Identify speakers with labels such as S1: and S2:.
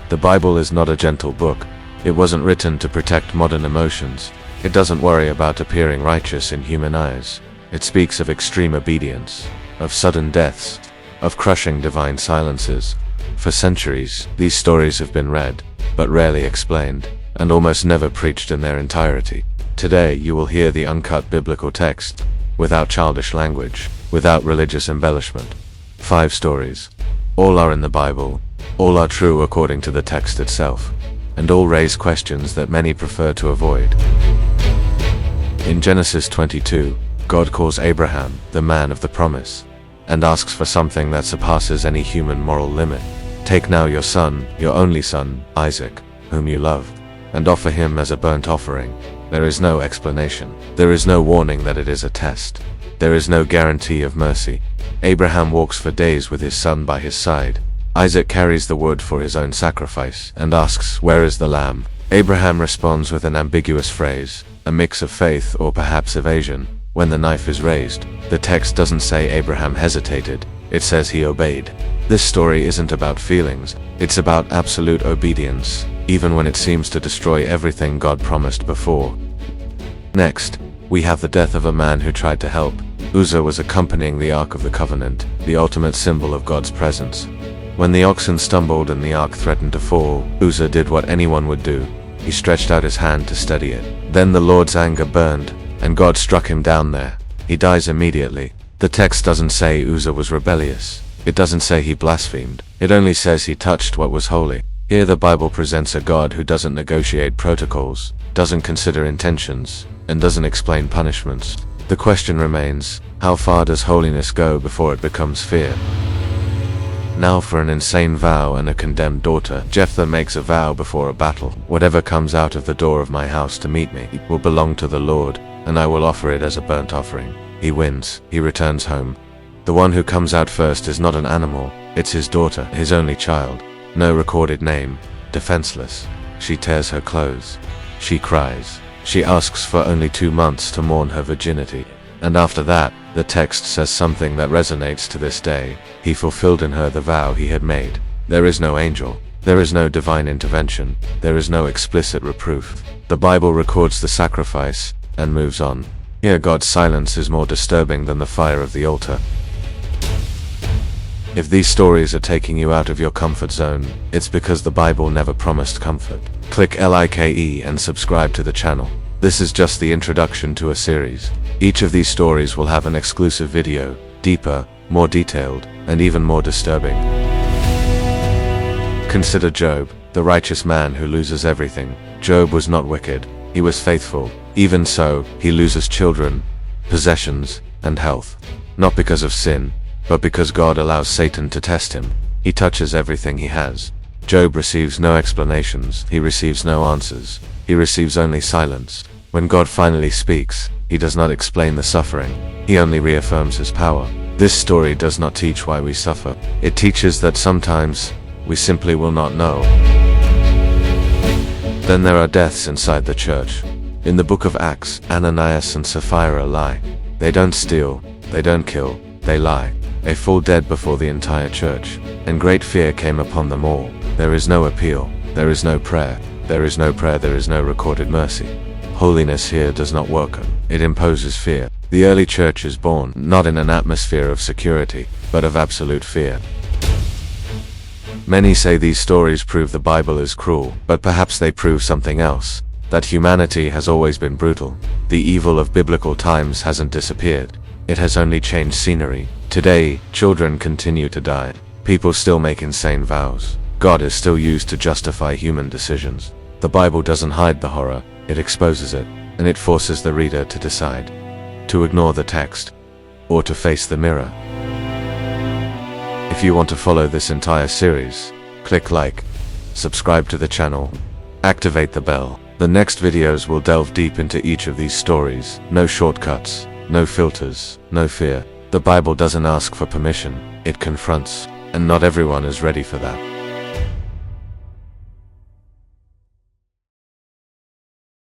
S1: The Bible is not a gentle book. It wasn't written to protect modern emotions. It doesn't worry about appearing righteous in human eyes. It speaks of extreme obedience, of sudden deaths, of crushing divine silences. For centuries, these stories have been read, but rarely explained, and almost never preached in their entirety. Today you will hear the uncut biblical text, without childish language, without religious embellishment. 5 stories. All are in the Bible, all are true according to the text itself, and all raise questions that many prefer to avoid. In Genesis 22, God calls Abraham the man of the promise, and asks for something that surpasses any human moral limit. Take now your son, your only son, Isaac, whom you love, and offer him as a burnt offering. There is no explanation. There is no warning that it is a test. There is no guarantee of mercy. Abraham walks for days with his son by his side. Isaac carries the wood for his own sacrifice, and asks, "Where is the lamb?" Abraham responds with an ambiguous phrase, a mix of faith or perhaps evasion. When the knife is raised, the text doesn't say Abraham hesitated, it says he obeyed. This story isn't about feelings, it's about absolute obedience, even when it seems to destroy everything God promised before. Next, we have the death of a man who tried to help. Uzzah was accompanying the Ark of the Covenant, the ultimate symbol of God's presence. When the oxen stumbled and the ark threatened to fall, Uzzah did what anyone would do. He stretched out his hand to steady it. Then the Lord's anger burned, and God struck him down there. He dies immediately. The text doesn't say Uzzah was rebellious. It doesn't say he blasphemed. It only says he touched what was holy. Here the Bible presents a God who doesn't negotiate protocols, doesn't consider intentions, and doesn't explain punishments. The question remains, how far does holiness go before it becomes fear? Now for an insane vow and a condemned daughter. Jephthah makes a vow before a battle. Whatever comes out of the door of my house to meet me will belong to the Lord, and I will offer it as a burnt offering. He wins. He returns home. The one who comes out first is not an animal. It's his daughter, his only child. No recorded name. Defenseless. She tears her clothes. She cries. She asks for only 2 months to mourn her virginity. And after that, the text says something that resonates to this day. He fulfilled in her the vow he had made. There is no angel. There is no divine intervention. There is no explicit reproof. The Bible records the sacrifice and moves on. Here God's silence is more disturbing than the fire of the altar. If these stories are taking you out of your comfort zone, it's because the Bible never promised comfort. Click like and subscribe to the channel. This is just the introduction to a series. Each of these stories will have an exclusive video, deeper, more detailed, and even more disturbing. Consider Job, the righteous man who loses everything. Job was not wicked. He was faithful. Even so, he loses children, possessions, and health. Not because of sin, but because God allows Satan to test him. He touches everything he has. Job receives no explanations. He receives no answers. He receives only silence. When God finally speaks, he does not explain the suffering. He only reaffirms his power. This story does not teach why we suffer. It teaches that sometimes we simply will not know. Then there are deaths inside the church. In the book of Acts, Ananias and Sapphira lie. They don't steal, they don't kill, they lie. They fall dead before the entire church, and great fear came upon them all. There is no appeal, there is no prayer, there is no prayer, there is no recorded mercy. Holiness here does not work, it imposes fear. The early church is born, not in an atmosphere of security, but of absolute fear. Many say these stories prove the Bible is cruel, but perhaps they prove something else. That humanity has always been brutal. The evil of biblical times hasn't disappeared. It has only changed scenery. Today, children continue to die. People still make insane vows. God is still used to justify human decisions. The Bible doesn't hide the horror, it exposes it, and it forces the reader to decide. To ignore the text, or to face the mirror. If you want to follow this entire series, click like, subscribe to the channel, activate the bell. The next videos will delve deep into each of these stories. No shortcuts, no filters, no fear. The Bible doesn't ask for permission, it confronts, and not everyone is ready for that.